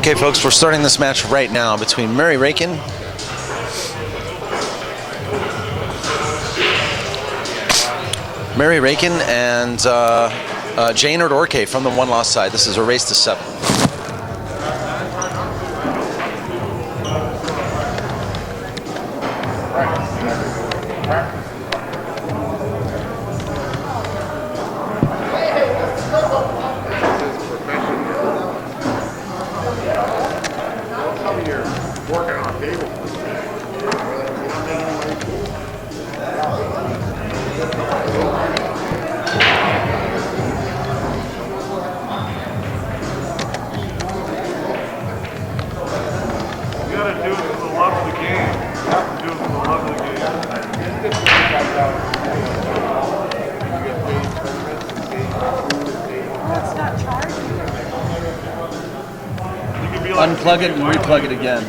Okay, folks, we're starting this match right now between Rakin and Jaynard Orque from the one-loss side. This is a race to 7. Unplug it and replug it again.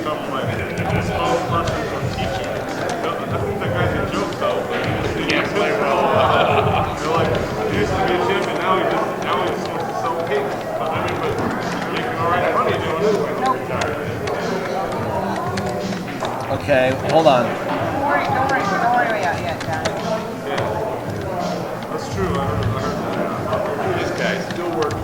Okay, hold on. Don't worry yet, John. That's true. I heard that. This guy's still working.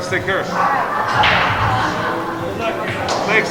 Take care. Thanks.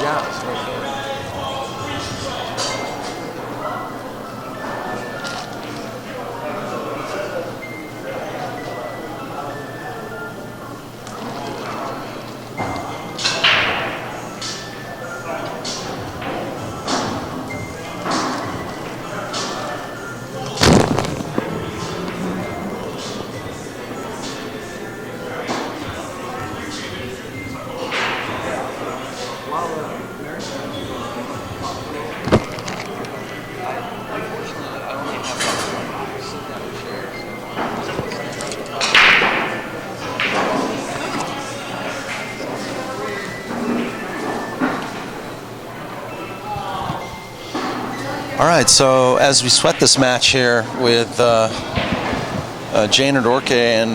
Yeah, it's really cool. All right, so as we sweat this match here with Jaynard Orque and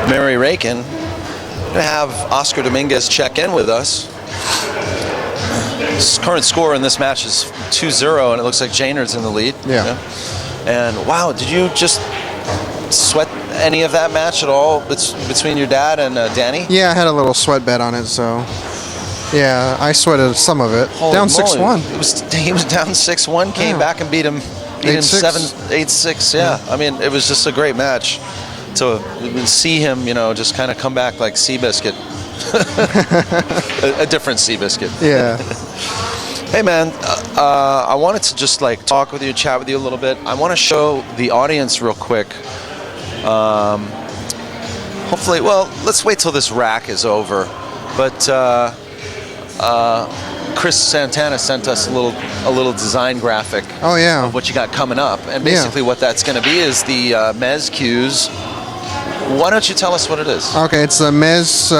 Mary Rakin, we're going to have Oscar Dominguez check in with us. His current score in this match is 2-0, and it looks like Jaynard's in the lead. Yeah. And wow, did you just sweat any of that match at all between your dad and Danny? Yeah, I had a little sweat bet on it, so yeah, I sweated some of it. Holy Down moly. 6-1. He was down 6-1, came back and beat him 8-6. Yeah, I mean, it was just a great match. To see him, just kind of come back like Seabiscuit. a different Seabiscuit. Yeah. Hey man, I wanted to just talk with you, chat with you a little bit. I want to show the audience real quick. Hopefully, well, let's wait till this rack is over. But Chris Santana sent us a little design graphic. Oh yeah. Of what you got coming up, and basically what that's going to be is the Mezz Qs. Why don't you tell us what it is? Okay, it's the Mezz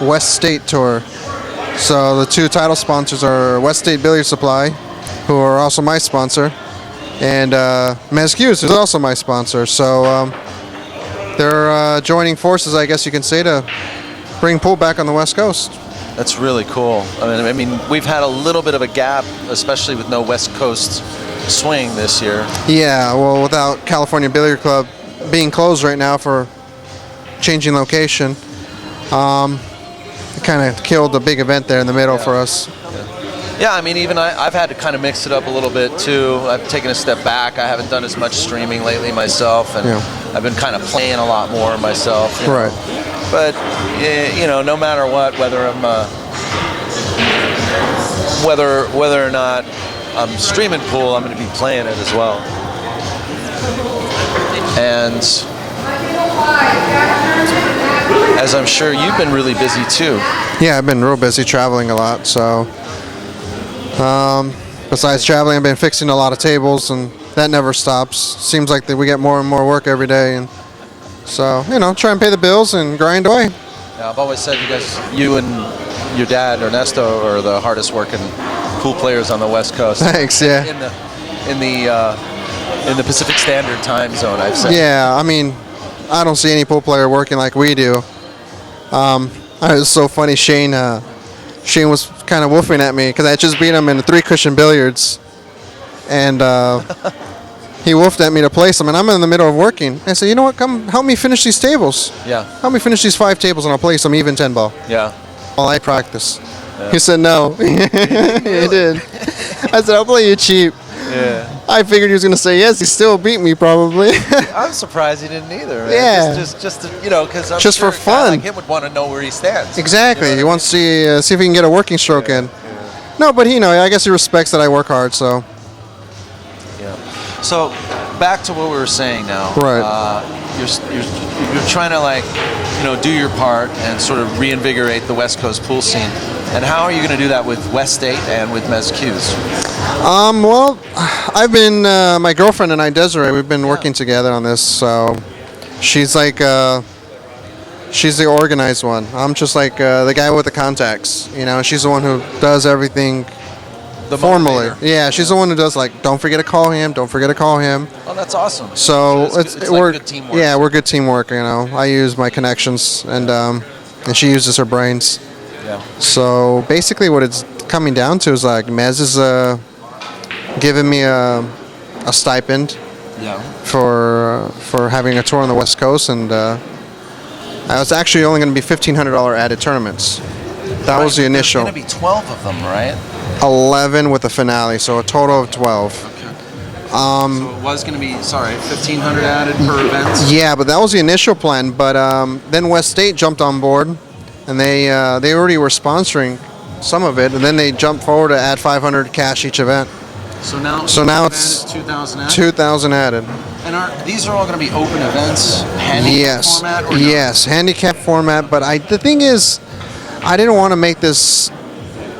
West State Tour. So the two title sponsors are West State Billiard Supply, who are also my sponsor, and Mezz Qs is also my sponsor. So they're joining forces, I guess you can say, to bring pool back on the West Coast. That's really cool. I mean, we've had a little bit of a gap, especially with no West Coast swing this year. Yeah, well, without California Billiard Club being closed right now for changing location, it kind of killed the big event there in the middle for us. Yeah, I mean, even I've had to kind of mix it up a little bit too. I've taken a step back. I haven't done as much streaming lately myself, and I've been kind of playing a lot more myself. Right. But no matter what, whether I'm whether or not I'm streaming pool, I'm going to be playing it as well. And as I'm sure you've been really busy too. Yeah, I've been real busy traveling a lot. So besides traveling, I've been fixing a lot of tables, and that never stops. Seems like that we get more and more work every day, and so try and pay the bills and grind away. Yeah, I've always said you and your dad Ernesto are the hardest working pool players on the West Coast. Thanks. Yeah. In the Pacific Standard Time Zone, I've said. Yeah, I mean, I don't see any pool player working like we do. It was so funny. Shane was kind of woofing at me because I just beat him in the 3-cushion billiards, and he woofed at me to place him, and I'm in the middle of working. I said, you know what? Come help me finish these tables. Yeah. Help me finish these 5 tables, and I'll place them even 10 ball. Yeah. While I practice. Yeah. He said no. He did. I said, I'll play you cheap. Yeah. I figured he was going to say yes. He still beat me probably. I'm surprised he didn't either. Man. Yeah. Just because I'm just sure for a guy fun. like him would want to know where he stands. Exactly. He wants to see if he can get a working stroke in. Yeah. No, but I guess he respects that I work hard. So. Yeah. So back to what we were saying now. Right. You're trying to do your part and sort of reinvigorate the West Coast pool scene. And how are you going to do that with West State and with Mezz Qs? Well, I've been my girlfriend and I, Desiree, we've been working together on this. So she's she's the organized one. I'm just the guy with the contacts. She's the one who does everything. Formally. Yeah, she's the one who does don't forget to call him, don't forget to call him. Oh, that's awesome. So we're good teamwork. Yeah, we're good teamwork. I use my connections, and she uses her brains. Yeah. So basically, what it's coming down to is Mezz is giving me a stipend. Yeah. For having a tour on the West Coast, and it's actually only going to be $1,500 added tournaments. That was the initial. There's going to be 12 of them, right? 11 with the finale, so a total of 12. So it was going to be, 1,500 added per event? Yeah, but that was the initial plan. But then West State jumped on board, and they already were sponsoring some of it, and then they jumped forward to add 500 cash each event. So now it's 2,000 added? 2,000 added. And these are all going to be open events, handicap format? Or no? Yes, handicap format. But the thing is, I didn't want to make this.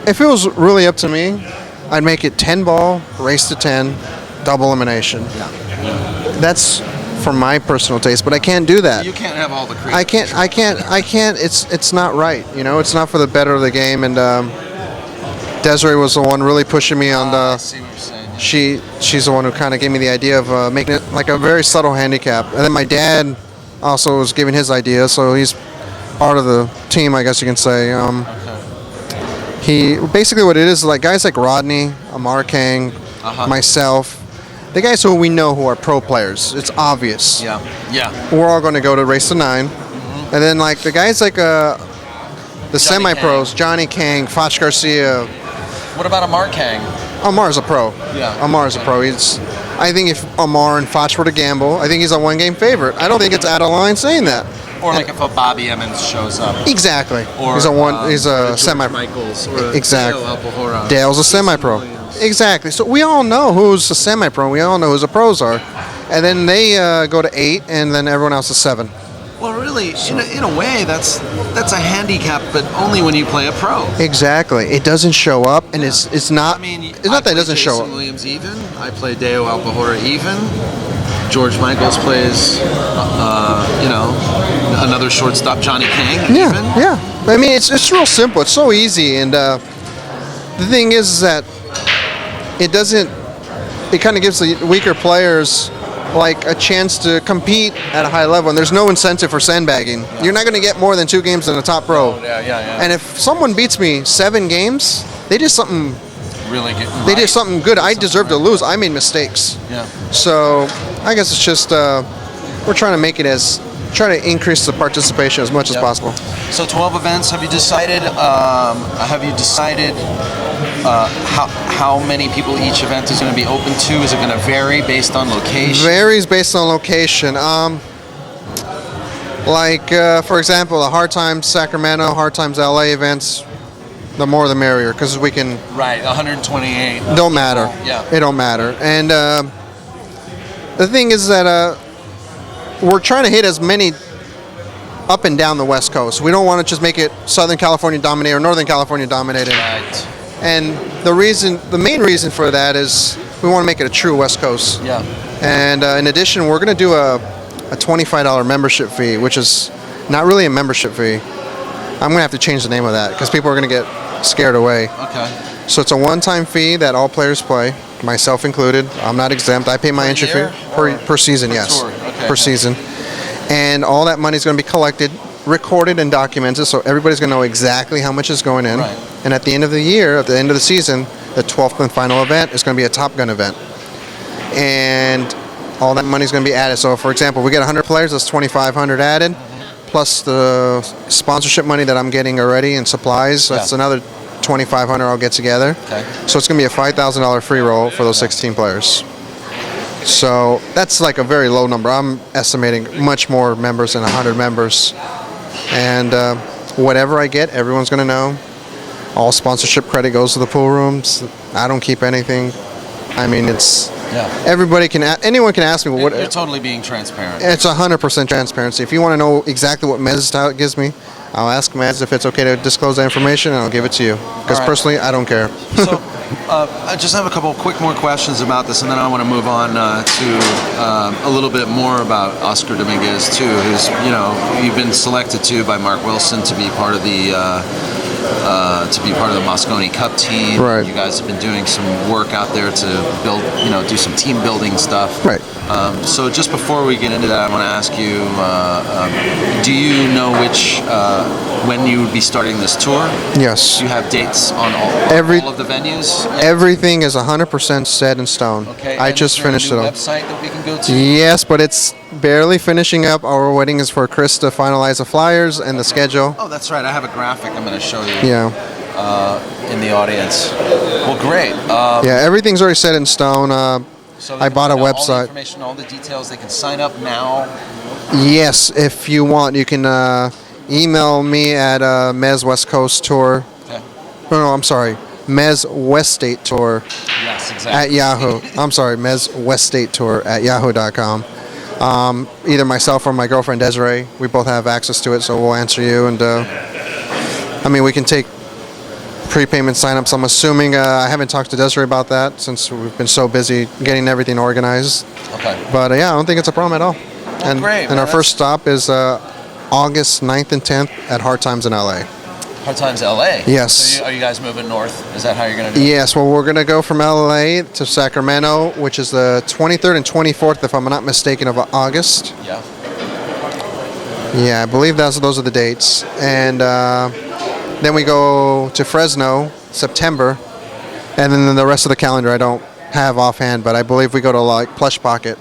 If it was really up to me, I'd make it 10 ball, race to 10, double elimination. Yeah. That's for my personal taste, but I can't do that. You can't have all the creative. I can't. It's not right. It's not for the better of the game. And Desiree was the one really pushing me on the. I see what you're saying. Yeah. She's the one who kind of gave me the idea of making it like a very subtle handicap. And then my dad also was giving his idea, so he's part of the team, I guess you can say. He basically what it is like guys like Rodney, Amar Kang, myself, the guys who we know who are pro players. It's obvious. Yeah. We're all going to go to race to 9, and then like the guys like the semi-pros, Johnny Kang, Foch Garcia. What about Amar Kang? Amar's a pro. Yeah. Amar's a pro. I think if Amar and Foch were to gamble, I think he's a one-game favorite. I don't think it's out of line saying that. Or like if a Bobby Emmons shows up. Exactly. Or he's a semi. Michaels. Or Exactly. Dale Alpahora. Dale's a semi-pro. Exactly. So we all know who's a semi-pro. We all know who the pros are, and then they go to 8, and then everyone else is 7. Well, really, in a way, that's a handicap, but only when you play a pro. Exactly. It doesn't show up, and it's not. I mean, it's not that it doesn't show Jason up. Williams even. I play Deo Alpahora even. George Michaels plays, another shortstop, Johnny Kang. Yeah, even. yeah. I mean, it's real simple. It's so easy, and the thing is that it doesn't. It kind of gives the weaker players like a chance to compete at a high level, and there's no incentive for sandbagging. Yeah. You're not going to get more than 2 games in the top pro. Oh, yeah. And if someone beats me 7 games, they did something really good. They did something good. I deserve to lose. I made mistakes. Yeah. So I guess it's just we're trying to make it try to increase the participation as much as possible. So 12 events. Have you decided? How many people each event is going to be open to? Is it going to vary based on location? Varies based on location. For example, the Hard Times Sacramento, Hard Times LA events, the more the merrier, because we can. Right, 128. Don't matter. Yeah. It don't matter. And the thing is that we're trying to hit as many up and down the West Coast. We don't want to just make it Southern California dominated or Northern California dominated. Right. And the main reason for that is we want to make it a true West Coast. Yeah. And in addition, we're going to do a $25 membership fee, which is not really a membership fee. I'm going to have to change the name of that because people are going to get scared away. Okay. So it's a one-time fee that all players play, myself included. I'm not exempt. I pay my entry fee per season, yes. Okay. Per season. And all that money is going to be collected, recorded, and documented, so everybody's going to know exactly how much is going in. Right. And at the end of the year, at the end of the season, the 12th and final event is going to be a Top Gun event. And all that money is going to be added. So, for example, we get 100 players, that's 2,500 added, plus the sponsorship money that I'm getting already and supplies. That's another 2,500 I'll get together. Okay. So it's going to be a $5,000 free roll for those 16 players. So that's like a very low number. I'm estimating much more members than 100 members. And whatever I get, everyone's going to know. All sponsorship credit goes to the pool rooms. I don't keep anything. I mean, it's anyone can ask me. What You're totally being transparent. It's 100% transparency. If you want to know exactly what Mezz gives me, I'll ask Mezz if it's okay to disclose that information, and I'll give it to you. Because personally, I don't care. So, I just have a couple quick more questions about this, and then I want to move on to a little bit more about Oscar Dominguez too, who's you've been selected too by Mark Wilson to be part of the Mosconi Cup team. Right. You guys have been doing some work out there to build, do some team building stuff. Right. So just before we get into that, I want to ask you, do you know when you would be starting this tour? Yes. Do you have dates on all of the venues? Everything is 100% set in stone. Okay. I just finished it up. Website that we can go to? Yes, but it's barely finishing up. Our waiting is for Chris to finalize the flyers and the schedule. Oh, that's right. I have a graphic I'm going to show you Yeah. in the audience. Well, great. Yeah, everything's already set in stone. So I bought a all the website. information, all the details. They can sign up now. Yes, if you want, you can email me at Mezz West Coast Tour. Okay. No, I'm sorry. Mezz West State Tour Yes, at exactly. Yahoo. I'm sorry, Mezz West State Tour at yahoo.com. Either myself or my girlfriend Desiree, we both have access to it, so we'll answer you. And I mean, we can take prepayment signups. I'm assuming I haven't talked to Desiree about that since we've been so busy getting everything organized. Okay. But yeah, I don't think it's a problem at all. And, great, and man. our first stop is August 9th and 10th at Hard Times in LA. Hard Times LA. Yes. So are you guys moving north? Is that how you're going to do it? Yes, well, we're going to go from LA to Sacramento, which is the 23rd and 24th, if I'm not mistaken, of August. Yeah. Yeah, I believe those are the dates. And then we go to Fresno, September. And then the rest of the calendar I don't have offhand, but I believe we go to like Plush Pocket.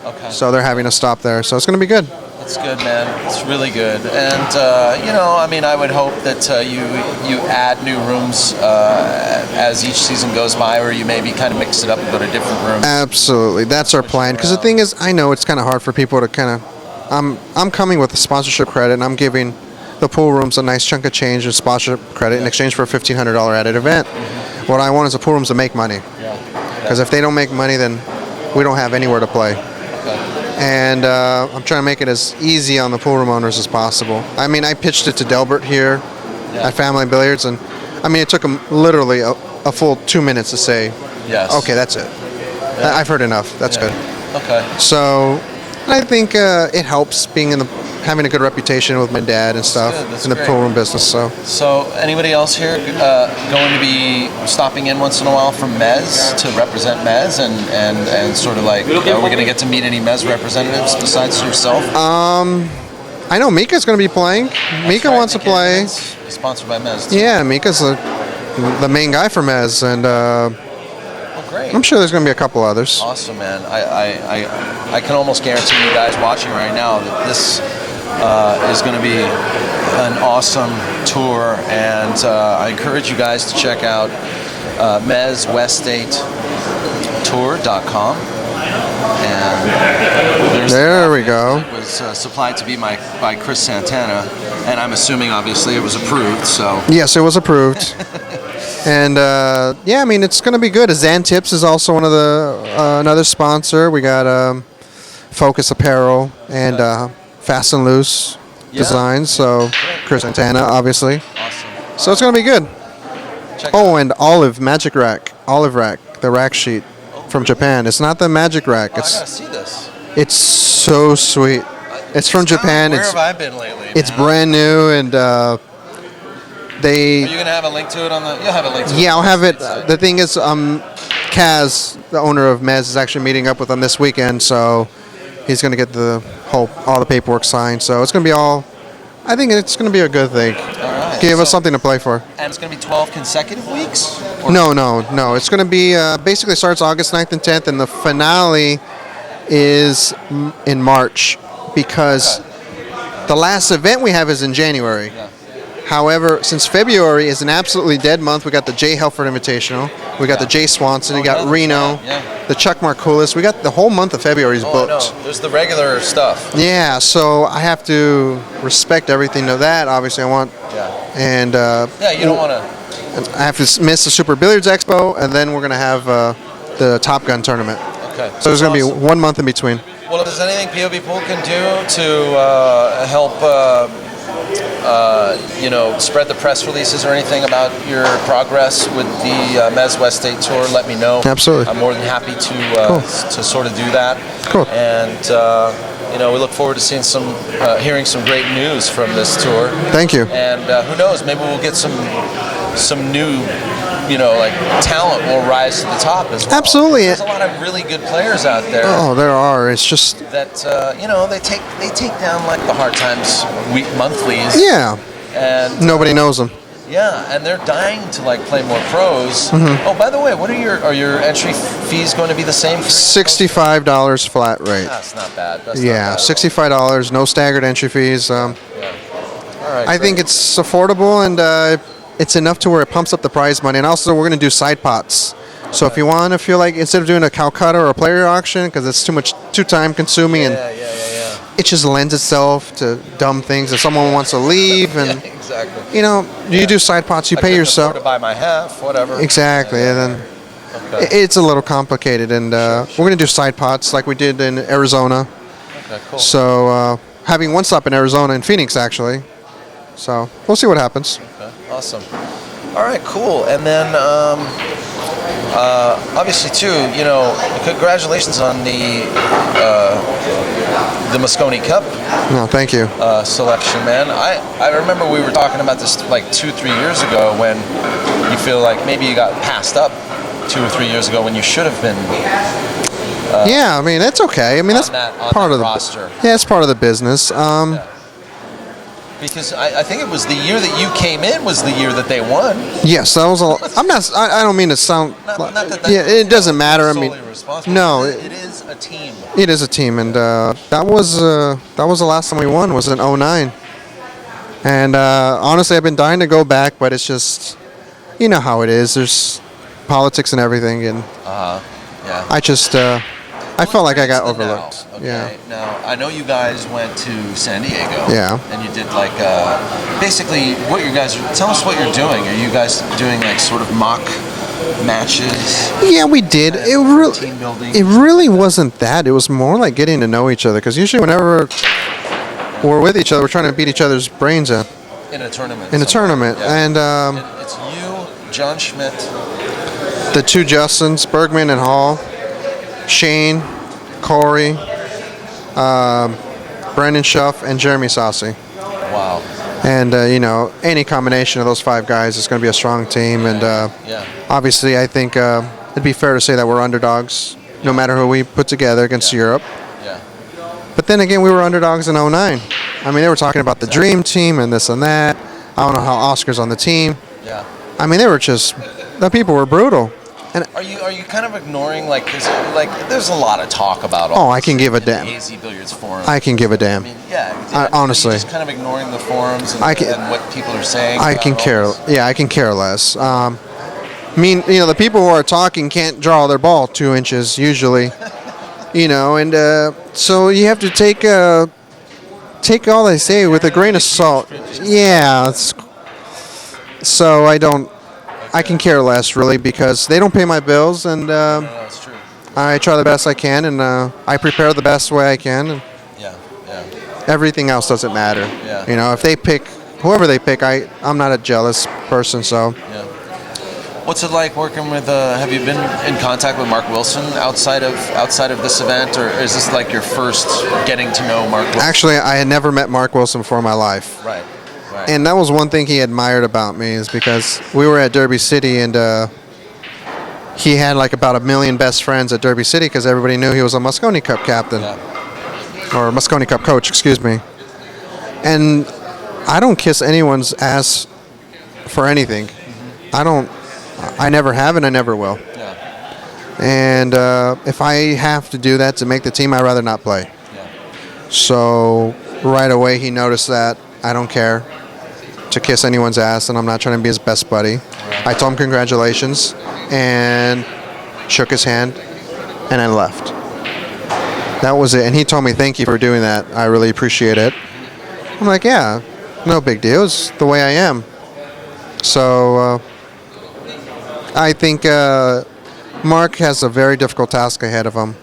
Okay. So they're having a stop there. So it's going to be good. That's good, man. It's really good. And, I mean, I would hope that you add new rooms as each season goes by, or you maybe kind of mix it up and go to different rooms. Absolutely. That's our plan. Because the thing is, I know it's kind of hard for people to kind of... I'm coming with a sponsorship credit, and I'm giving the pool rooms a nice chunk of change in sponsorship credit in exchange for a $1,500 added event. Mm-hmm. What I want is the pool rooms to make money. Because if they don't make money, then we don't have anywhere to play. And I'm trying to make it as easy on the pool room owners as possible. I mean, I pitched it to Delbert here at Family Billiards, and I mean, it took him literally a full 2 minutes to say, Yes. okay, that's it. I've heard enough. That's good. Okay. So I think it helps being having a good reputation with my dad and stuff good. That's in the great. pool room business. So anybody else here going to be stopping in once in a while from Mezz to represent Mezz and sort of like, are we going to get to meet any Mezz representatives besides yourself? I know Mika's going to be playing. Mika wants to play. It's sponsored by Mezz. Too. Yeah, Mika's the main guy for Mezz, and Well, great. I'm sure there's going to be a couple others. Awesome, man. I can almost guarantee you guys watching right now that this is going to be an awesome tour, and I encourage you guys to check out Mezz West State Tour.com. And There we go. It was supplied to be by Chris Santana, and I'm assuming obviously it was approved. So Yes, it was approved. And yeah, I mean, it's going to be good. Zan Tips is also one of the another sponsor. We got Focus Apparel and Fast and Loose Designs. So Chris Santana, obviously. awesome. So it's going to be good. Check Oh, and Olive Rack, the rack sheet from Japan. It's not the Magic Rack. I gotta see this. It's so sweet. It's from Japan. Where It's have I been lately? it's man? brand new, and Are they. you gonna have a link to it on the? You'll have a link to it. Yeah, I'll on have it. site. The thing is, Kaz, the owner of Mezz, is actually meeting up with them this weekend, so he's going to get all the paperwork signed. So it's going to be I think it's going to be a good thing. All right. Give us So- something to play for. And it's gonna be 12 consecutive weeks. Or- No. It's going to be basically starts August 9th and 10th, and the finale is in March because the last event we have is in January. Yeah. However, since February is an absolutely dead month, we got the Jay Helford Invitational, we got the Jay Swanson, we got another Reno, one, yeah. the Chuck Markoulis. We got the whole month of February is Oh, I booked. know. There's the regular stuff. Yeah, so I have to respect everything of that. Obviously, I want, Yeah. and Yeah, you don't want to. I have to miss the Super Billiards Expo, and then we're gonna have the Top Gun tournament. Okay. So there's gonna be Awesome. 1 month in between. Well, if there's anything POVPOOL can do to help, spread the press releases or anything about your progress with the Mezz West State Tour, let me know. Absolutely. I'm more than happy to Cool. to sort of do that. Cool. And we look forward to seeing hearing some great news from this tour. Thank you. And who knows, maybe we'll get some new, talent will rise to the top as well. Absolutely. There's a lot of really good players out there Oh, there are. It's just that they take down like the Hard Times monthlies. yeah. And Nobody knows them. Yeah, and they're dying to like play more pros. Mm-hmm. Oh, by the way, what are your entry fees going to be the same? For $65 flat rate. That's not bad. That's Yeah, not bad at all. $65, no staggered entry fees. Yeah. All right. I think it's affordable, and it's enough to where it pumps up the prize money. And also, we're going to do side pots. So if you want to feel like, instead of doing a Calcutta or a player auction, because it's too time consuming, and it just lends itself to dumb things. If someone wants to leave, and Yeah, exactly. you do side pots, you I pay couldn't yourself. afford to buy my half, whatever. Exactly, and then Okay. it's a little complicated. And we're going to do side pots like we did in Arizona. Okay, cool. So having one stop in Arizona, in Phoenix, actually. So we'll see what happens. Okay, awesome. All right, cool. And then obviously too, congratulations on the Mosconi Cup No, thank you. selection, man. I remember we were talking about this like 2-3 years ago when you feel like maybe you got passed up 2 or 3 years ago when you should have been Yeah, I mean, it's okay. I mean, that's on part that of the roster. Yeah, it's part of the business. Because I think it was the year that you came in was the year that they won. Yes, that was a. I'm not. I don't mean to sound. Not that Yeah, it doesn't matter. I mean, solely responsible. no, it is a team. it is a team, and that was the last time we won. Was in '09. And honestly, I've been dying to go back, but it's just, you know how it is. There's politics and everything, and Yeah. I just I felt like I got Now, overlooked. okay? Yeah. Now I know you guys went to San Diego. Yeah. And you did like basically what you guys are. Tell us what you're doing. Are you guys doing like sort of mock matches? Yeah, we did. It Team building. It really wasn't that. It was more like getting to know each other. Because usually, whenever we're with each other, we're trying to beat each other's brains out In a tournament. in a tournament. Yeah. And It's you, John Schmidt. the two Justins, Bergman and Hall, Shane, Corey, Brendan Schuff, and Jeremy Saucy. Wow. And any combination of those 5 guys is going to be a strong team. And Yeah. obviously, I think it'd be fair to say that we're underdogs, no matter who we put together against Europe. Yeah. But then again, we were underdogs in '09. I mean, they were talking about the dream team and this and that. I don't know how Oscar's on the team. Yeah. I mean, the people were brutal. And Are you kind of ignoring like this? Like, there's a lot of talk about all. Oh, I this can give a in the damn. AZ Billiards forum. I can give a damn. I mean, yeah. honestly. You're just kind of ignoring the forums and, and what people are saying. I about can all care. this. Yeah, I can care less. The people who are talking can't draw their ball 2 inches usually, and so you have to take all they say with a grain of salt. Yeah. So I can care less really because they don't pay my bills, and No, that's true. I try the best I can, and I prepare the best way I can. And Yeah. Yeah. everything else doesn't matter. Yeah. If they pick whoever they pick, I'm not a jealous person, so. Yeah. What's it like working with? Have you been in contact with Mark Wilson outside of this event, or is this like your first getting to know Mark Wilson? Actually, I had never met Mark Wilson before in my life. Right. Right. And that was one thing he admired about me, is because we were at Derby City, and he had like about 1 million best friends at Derby City because everybody knew he was a Mosconi Cup captain. Or Mosconi Cup coach, excuse me. And I don't kiss anyone's ass for anything. I never have, and I never will. Yeah. And if I have to do that to make the team, I'd rather not play. Yeah. So right away he noticed that I don't care to kiss anyone's ass, and I'm not trying to be his best buddy. I told him congratulations and shook his hand, and I left. That was it. And he told me, thank you for doing that. I really appreciate it. I'm like, yeah, no big deal. It's the way I am. So I think Mark has a very difficult task ahead of him.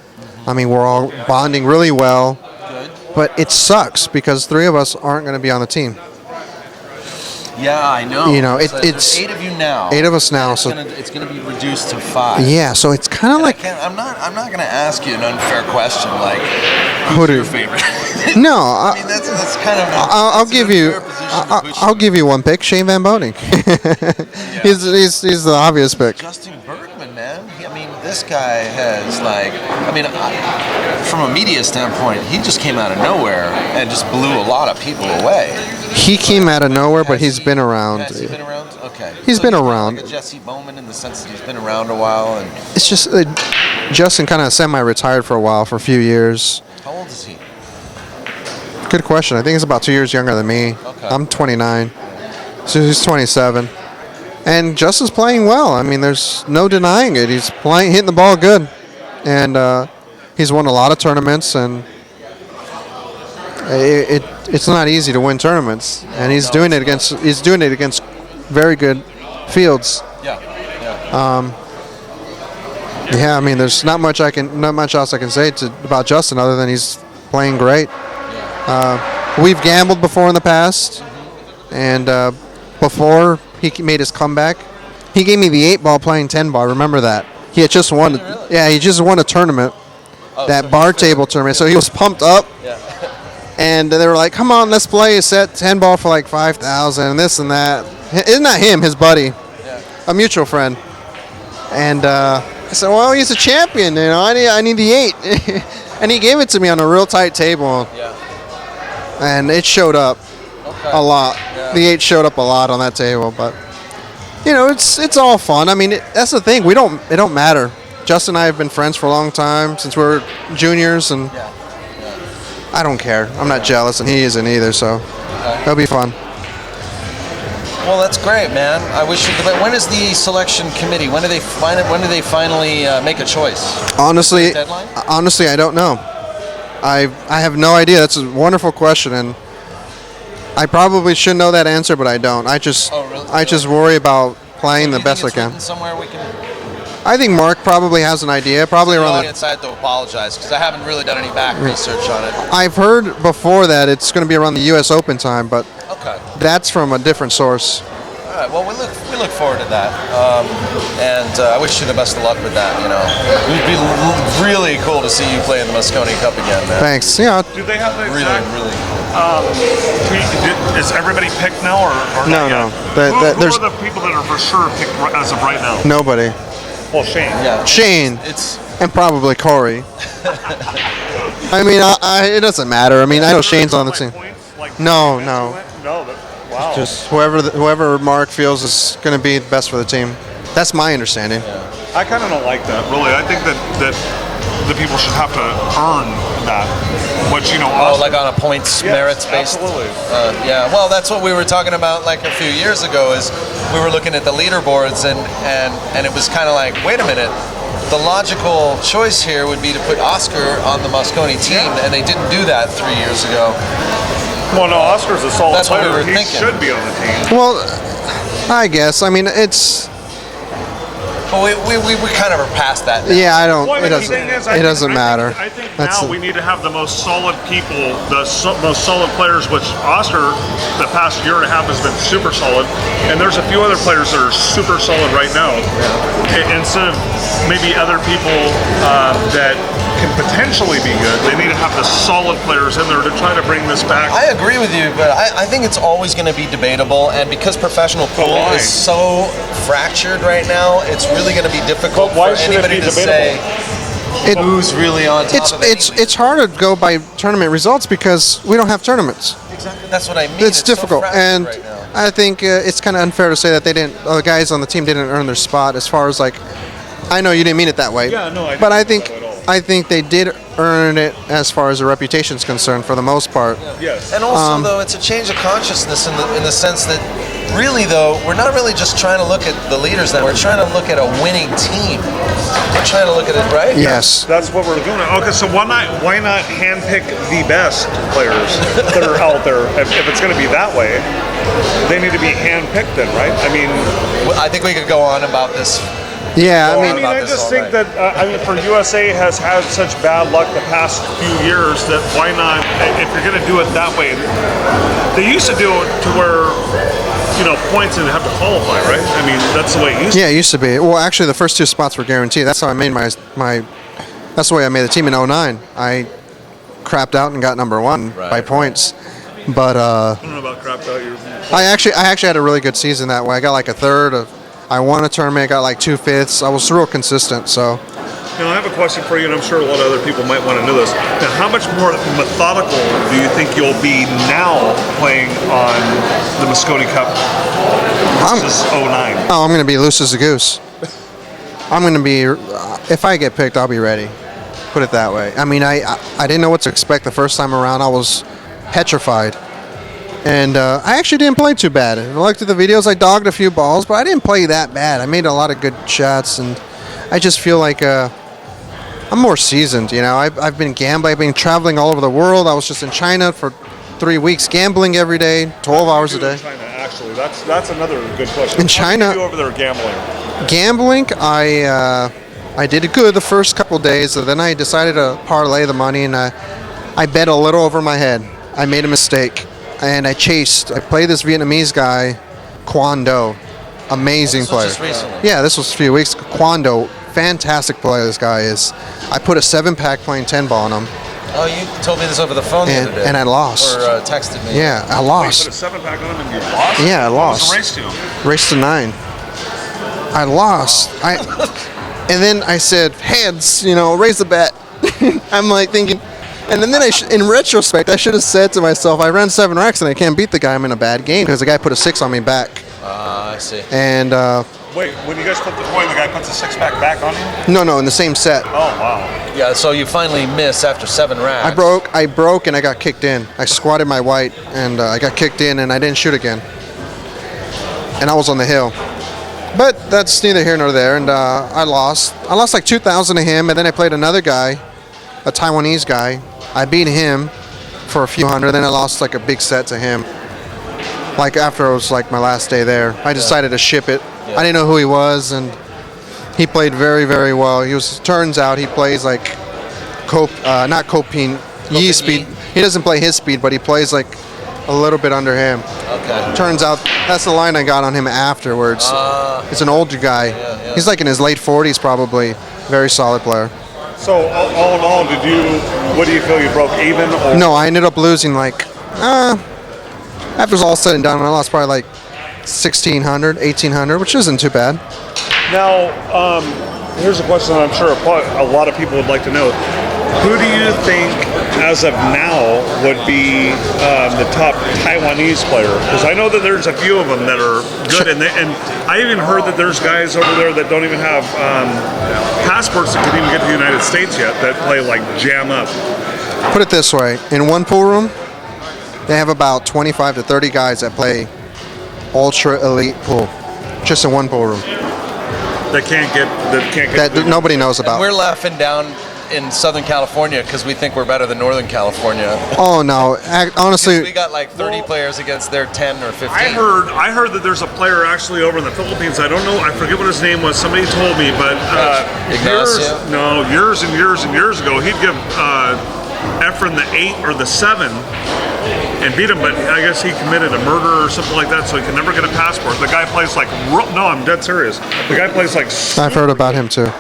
I mean, we're all bonding really well, but it sucks because 3 of us aren't going to be on the team. Yeah, I know. It's there's 8 of you now. 8 of us now. It's So gonna be reduced to 5. yeah, so it's kind of And like I'm not gonna ask you an unfair question like Who who's do your you- favorite. no. I mean that's kind of. I'll give you. I'll give you one pick, Shane Van Boning. he's the obvious pick. Justin Bergman, man. This guy has from a media standpoint, he just came out of nowhere and just blew a lot of people away. He came out of nowhere, but he's been around. Has he been around? Okay. He's been kind of around. like a Jesse Bowman in the sense that he's been around a while. And It's just Justin kind of semi-retired for a while, for a few years. how old is he? Good question. I think he's about 2 years younger than me. Okay. I'm 29, so he's 27. And Justin's playing well. I mean, there's no denying it. He's hitting the ball good, and he's won a lot of tournaments. And it's not easy to win tournaments. And he's doing it against very good fields. Yeah. Yeah, I mean, there's not much else I can say about Justin other than he's playing great. We've gambled before in the past, and before he made his comeback, he gave me the 8-ball playing 10-ball. Remember that? He had just won. Really? Yeah, he just won a tournament, that so bar table tournament. So he was pumped up, Yeah. and they were like, "Come on, let's play a set 10-ball for like 5,000 and this and that." Isn't that him? His buddy, a mutual friend. And I said, "Well, he's a champion. You know, I need the 8," and he gave it to me on a real tight table. Yeah. And it showed up a lot. Yeah. The 8 showed up a lot on that table, but you know, it's all fun. I mean, that's the thing. It don't matter. Justin and I have been friends for a long time, since we were juniors, and I don't care. I'm not jealous, and he isn't either. So it'll be fun. Well, that's great, man. I wish you the best. When is the selection committee? When do they finally make a choice? Honestly, Deadline? I don't know. I have no idea. That's a wonderful question, and I probably should know that answer, but I don't. I just worry about playing the best I can. Somewhere we can. I think Mark probably has an idea. Probably The around the. audience, I have to apologize because I haven't really done any back research on it. I've heard before that it's going to be around the U.S. Open time, but Okay. that's from a different source. All right. Well, we look forward to that, and I wish you the best of luck with that. You know, it'd be really cool to see you play in the Mosconi Cup again, man. Thanks. Yeah. Do they have the Really, exact? really. Is everybody picked now, or No, not no. yet? Who There's are the people that are for sure picked as of right now? nobody. Well, Shane. Yeah. Shane It's and probably Corey. I mean, it doesn't matter. I mean, I know Shane's on the team. No. No. Wow. Just whoever Mark feels is going to be best for the team. That's my understanding. I kind of don't like that, really. I think that the people should have to earn that. Which, you know, like on a points merits based. Absolutely. Yeah. Well, that's what we were talking about like a few years ago. Is we were looking at the leaderboards and it was kind of like, wait a minute. The logical choice here would be to put Oscar on the Mosconi team, and they didn't do that 3 years ago. Well, no, Oscar's a solid That's what we player. were He thinking. should be on the team. Well, I guess. I mean, it's. But we kind of are past that now. Yeah, I don't. Well, It the doesn't. thing is, It doesn't matter. I think That's now we need to have the most solid people, most solid players, which Oscar, the past year and a half, has been super solid. And there's a few other players that are super solid right now. Instead of maybe other people that can potentially be good, they need to have the solid players in there to try to bring this back. I agree with you, but I think it's always going to be debatable, and because professional pool why? is so fractured right now, it's really going to be difficult But why for should it anybody be to say debatable? who's really on top of anything. It's hard to go by tournament results because we don't have tournaments. Exactly. That's what I mean. It's difficult, so fractured and right now. I think it's kind of unfair to say that the guys on the team didn't earn their spot. As far as like, I know you didn't mean it that way. Yeah, no, I but I didn't think mean that at all. I think they did earn it as far as their reputation's concerned for the most part. Yes. And also, though, it's a change of consciousness in the sense that, really, though, we're not really just trying to look at the leaders. Then we're trying to look at a winning team. We're trying to look at it, right? Yes. That's what we're doing. Okay, so why not handpick the best players that are out there? If it's going to be that way, they need to be handpicked then, right? I mean, Well, I think we could go on about this. Yeah, I Go mean, on about I this just all think night. that for USA has had such bad luck the past few years that why not? If you're going to do it that way, they used to do it to where points and have to qualify, right? I mean, that's the way it used to. yeah, it used to be. Well, actually, the first 2 spots were guaranteed. That's how I made my. That's the way I made the team in 09. I crapped out and got number 1 by points. But I don't know about crap out your. I actually had a really good season that way. I got like a third. I won a tournament. Got like 2/5. I was real consistent. So Now, I have a question for you, and I'm sure a lot of other people might want to know this. Now, how much more methodical do you think you'll be now playing on the Mosconi Cup versus 09? Oh, I'm going to be loose as a goose. I'm going to be, if I get picked, I'll be ready. Put it that way. I mean, I didn't know what to expect the first time around. I was petrified. And I actually didn't play too bad. I looked at the videos, I dogged a few balls, but I didn't play that bad. I made a lot of good shots, and I just feel like I'm more seasoned. You know, I've been gambling. I've been traveling all over the world. I was just in China for 3 weeks, gambling every day, 12 hours a day. In China, actually, that's another good question. In China, How did you do over there gambling? Gambling, I did good the first couple days, and then I decided to parlay the money, and I bet a little over my head. I made a mistake, and I played this Vietnamese guy, Quan Do, amazing player. Just recently. Yeah, this was a few weeks. Quan Do, fantastic player this guy is. I put a 7-pack playing 10 ball on him, Oh, you told me this over the phone the other day. and I lost. Or texted me. Yeah, I You lost. put a 7-pack on him and you lost? Yeah, I What was lost. the race to? Race to 9. I lost. And then I said, heads, raise the bet. I'm like thinking, and then in retrospect, I should have said to myself, I ran 7 racks and I can't beat the guy. I'm in a bad game because the guy put a 6 on me back. I see. And Wait, when you guys flip the coin, the guy puts a 6-pack back on you? no, in the same set. Oh, wow. Yeah, so you finally miss after 7 racks. I broke and I got kicked in. I squatted my white and I got kicked in and I didn't shoot again. And I was on the hill. But that's neither here nor there, and I lost. I lost like 2,000 to him, and then I played another guy, a Taiwanese guy. I beat him for a few hundred, then I lost like a big set to him. Like after it was like my last day there, I decided to ship it. Yeah. I didn't know who he was, and he played very, very well. Turns out he plays like not Copine, Yi speed. He doesn't play his speed, but he plays like a little bit under him. Okay. Turns out that's the line I got on him afterwards. It's an older guy. Yeah. He's like in his late 40s probably. Very solid player. So, all in all, what do you feel, you broke even? Or? No, I ended up losing like, after it was all said and done, I lost probably like 1,600, 1,800, which isn't too bad. Now, here's a question I'm sure a lot of people would like to know. Who do you think, as of now, would be the top Taiwanese player? Because I know that there's a few of them that are good, and I even heard that there's guys over there that don't even have passports that can even get to the United States yet that play like jam up. Put it this way, in one pool room, they have about 25 to 30 guys that play ultra elite pool, just in one pool room. That can't get That nobody knows about. We're laughing down in Southern California because we think we're better than Northern California. Oh no, honestly, We got like 30 players against their 10 or 15. I heard that there's a player actually over in the Philippines. I don't know. I forget what his name was. Somebody told me, but years and years ago, he'd give Efren the 8 or the 7 and beat him. But I guess he committed a murder or something like that, so he can never get a passport. The guy plays like no, I'm dead serious. The guy plays like. I've heard about him too.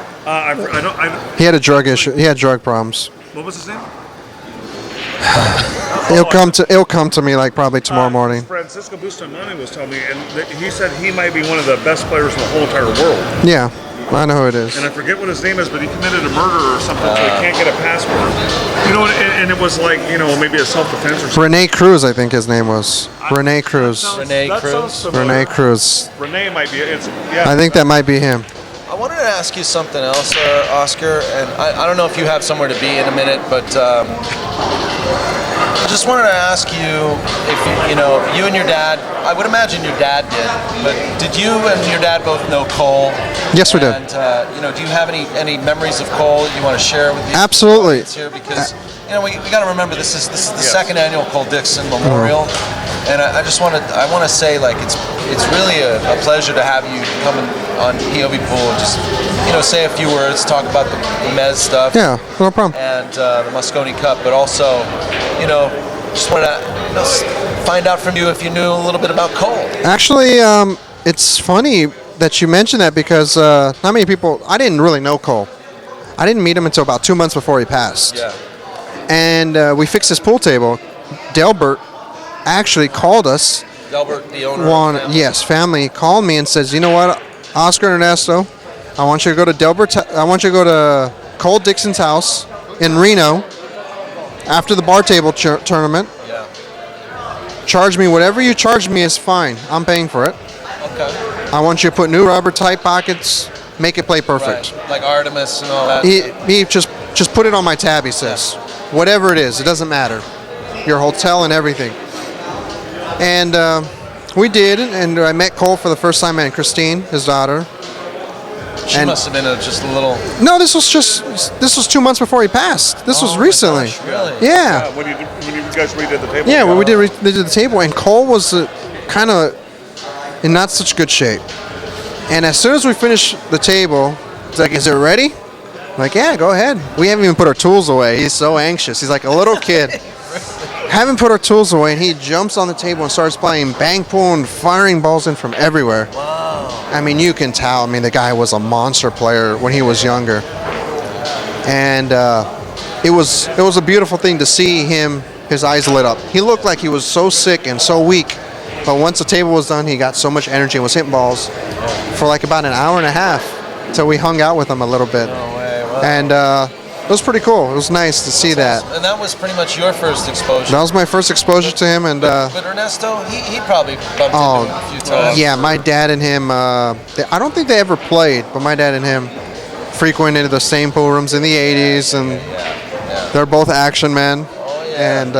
He had a drug issue. He had drug problems. What was his name? It'll come to me like probably tomorrow morning. Francisco Bustamante was telling me, and he said he might be one of the best players in the whole entire world. Yeah, I know who it is. And I forget what his name is, but he committed a murder or something, so he can't get a passport. And it was like, maybe a self-defense or something. Rene Cruz, I think his name was. Rene Cruz. Rene Cruz? Rene Cruz. Rene might be it. I think that might be him. I wanted to ask you something else, Oscar, and I don't know if you have somewhere to be in a minute, but I just wanted to ask you if you and your dad, I would imagine your dad did, but did you and your dad both know Cole? Yes, we did. And do you have any memories of Cole that you want to share with the Absolutely. audience here? Because we got to remember this is the second annual Cole Dickson Memorial, and I want to say like it's really a pleasure to have you come on POVPOOL and just say a few words, talk about the Mezz stuff. Yeah, no problem. And the Mosconi Cup, but also just want to find out from you if you knew a little bit about Cole. Actually, it's funny that you mentioned that because not many people. I didn't really know Cole. I didn't meet him until about 2 months before he passed. Yeah. And we fixed his pool table. Delbert actually called us. Delbert, the owner. Family called me and says, you know what, Oscar and Ernesto, I want you to go to Delbert. I want you to go to Cole Dickson's house in Reno after the bar table tournament. Yeah. Charge me whatever you charge me is fine. I'm paying for it. Okay. I want you to put new rubber tight pockets, make it play perfect. Right. Like Artemis and all that. He just put it on my tab, he says. Whatever it is, it doesn't matter. Your hotel and everything. And we did, and I met Cole for the first time, and Christine, his daughter. She must have been just a little. No, this was 2 months before he passed. This was recently. Gosh, really? Yeah. When you guys redid the table. Yeah, when we did the table, and Cole was kind of in not such good shape. And as soon as we finished the table, it's like, "Is it ready?" I'm like, "Yeah, go ahead." We haven't even put our tools away. He's so anxious. He's like a little kid. Haven't put our tools away, and he jumps on the table and starts playing bang pool and firing balls in from everywhere. Wow. I mean, you can tell. I mean, the guy was a monster player when he was younger, and it was a beautiful thing to see him. His eyes lit up. He looked like he was so sick and so weak, but once the table was done, he got so much energy and was hitting balls for like about an hour and a half till we hung out with him a little bit. No way. Wow. And it was pretty cool. It was nice to see that. And that was pretty much your first exposure. That was my first exposure to him, and But Ernesto, he probably bumped into him a few times. yeah, my dad and him. I don't think they ever played, but my dad and him frequented the same pool rooms in the '80s, and they're both action men. Oh, yeah. And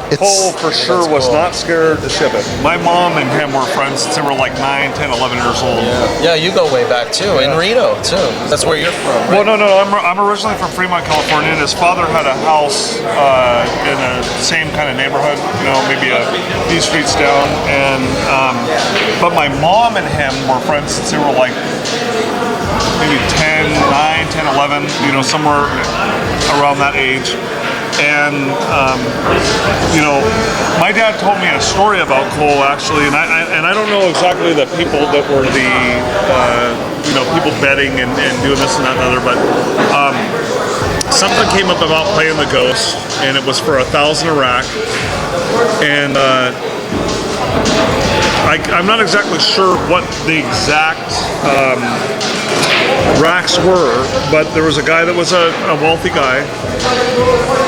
it's Cole for sure That's was cool. not scared to ship it. My mom and him were friends since they were like 9, 10, 11 years old. Yeah, you go way back too, in Reno too. That's where you're from, right? Well, no, I'm originally from Fremont, California, and his father had a house in the same kind of neighborhood, maybe a few streets down. And but my mom and him were friends since they were like maybe 9, 10, 11, somewhere around that age. And my dad told me a story about Cole actually, and I don't know exactly the people that were the people betting and doing this and that and other, but something came up about playing the Ghost, and it was for 1,000 a rack, and I'm not exactly sure what the exact racks were, but there was a guy that was a wealthy guy,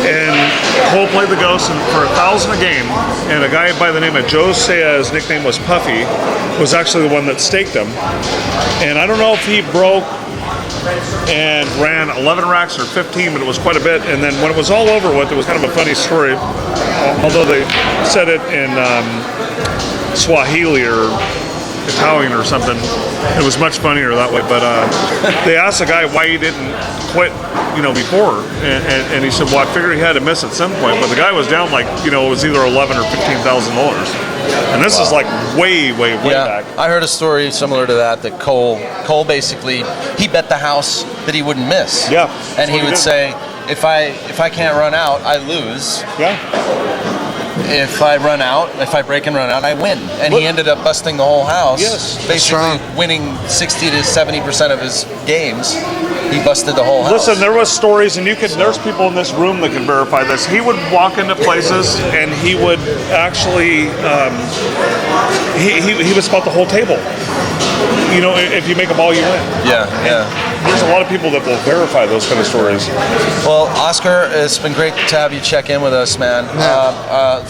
and Cole played the Ghost for 1,000 a game, and a guy by the name of Joe Saya, his nickname was Puffy, was actually the one that staked him. And I don't know if he broke and ran 11 racks or 15, but it was quite a bit. And then when it was all over with, it was kind of a funny story, although they said it in Swahili or Italian or something. It was much funnier that way. But they asked the guy why he didn't quit, before, and he said, "Well, I figured he had to miss at some point." But the guy was down like, it was either $11,000 or $15,000, and this is like way back. I heard a story similar to that. That Cole basically he bet the house that he wouldn't miss. Yeah, and that's he what would did. say, if I can't run out, I lose. Yeah. If I break and run out, I win. And he ended up busting the whole house. Yes. Basically Strong. winning 60 to 70% of his games. He busted the whole house. Listen, there was stories, and there's people in this room that can verify this. He would walk into places, and he would actually, he would spot the whole table. If you make a ball, you win. Yeah. There's a lot of people that will verify those kind of stories. Well, Oscar, it's been great to have you check in with us, man.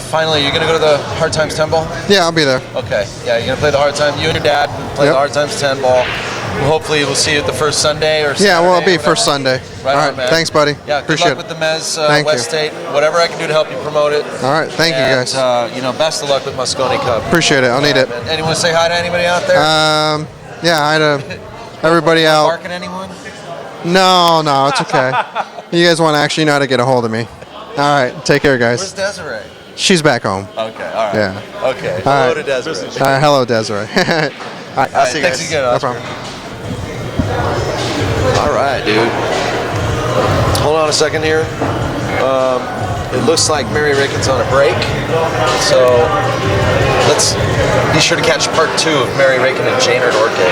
Finally, you're going to go to the Hard Times 10 ball? yeah, I'll be there. Okay. Yeah, you're going to play the Hard Times. You and your dad play Yep. the Hard Times 10 ball. Hopefully, we'll see you at the first Sunday or Saturday. Yeah, well, it'll be or first whatever. Sunday. Right All on, right, man. thanks, buddy. Yeah, good Appreciate luck it. with the Mezz Thank West you. State. Whatever I can do to help you promote it. All right, thank you, guys. Best of luck with Mosconi Cup. Appreciate it. I'll need it. Man. Anyone say hi to anybody out there? Yeah, hi to everybody out. Barking anyone? No, it's okay. You guys want to actually know how to get a hold of me. All right, take care, Where's guys. Desiree? She's back home. Okay, all right. Yeah. Okay. All Hello right. to Desiree. All right, hello, Desiree. All right, I'll see you thanks guys. again, No Oscar. problem. All right, dude. Hold on a second here. It looks like Mary Rakin's on a break, so let's be sure to catch part 2 of Mary Rakin and Jaynard Orque.